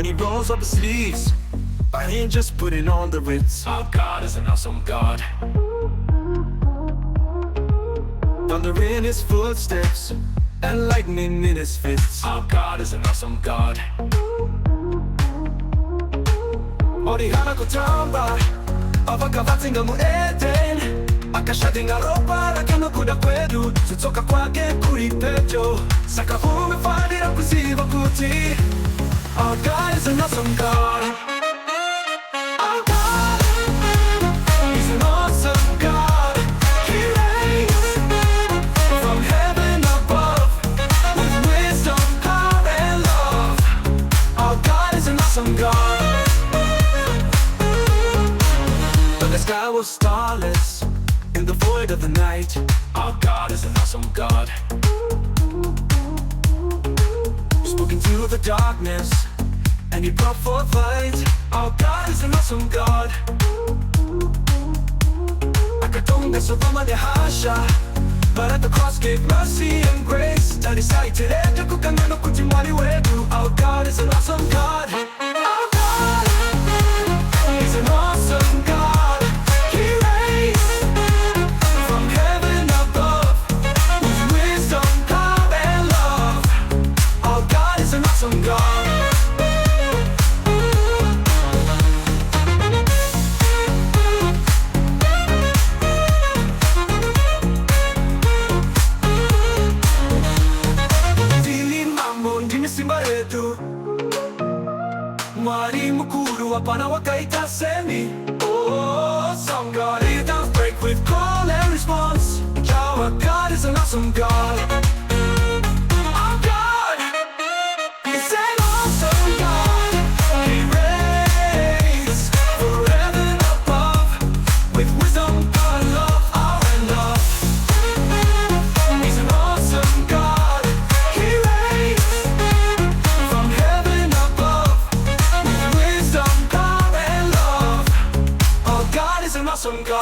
when he rolls up his sleeves. I ain't just putting on the Ritz. Our God is an awesome God. Thunder in his footsteps and lightning in his fists. Our God is an awesome God. Haana kutamba, pavakavadzinga muEden. Akashedding'a ropa, rake nokuda kwedu. Kudzoka kwake, kuri, pedyo, saka unofanira kuziva kuti. Our God is an awesome God. Our God is an awesome God. He reigns from heaven above with wisdom, power, and love. Our God is an awesome God. The sky was starless in the void of the night. Our God is an awesome God. Spoke into the darkness and he brought forth light. Our God is an awesome God. Akatonga sobama de hasha, but at the cross gave mercy and grace. That is how he did it. Kuti Mwari. Our God is an awesome God. Our God is an awesome God. Mwari mukuru apana wakaita semi. Oh, some God, he does break with call and response. Our God is an awesome God. Our God is an awesome God. He reigns forever and above with wisdom, power, love, power, and love. He's an awesome God. He reigns from heaven above with wisdom, power, and love. Our God is an awesome God.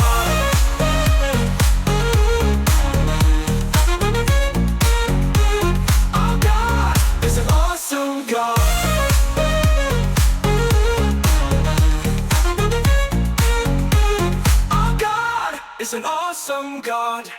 It's an awesome God.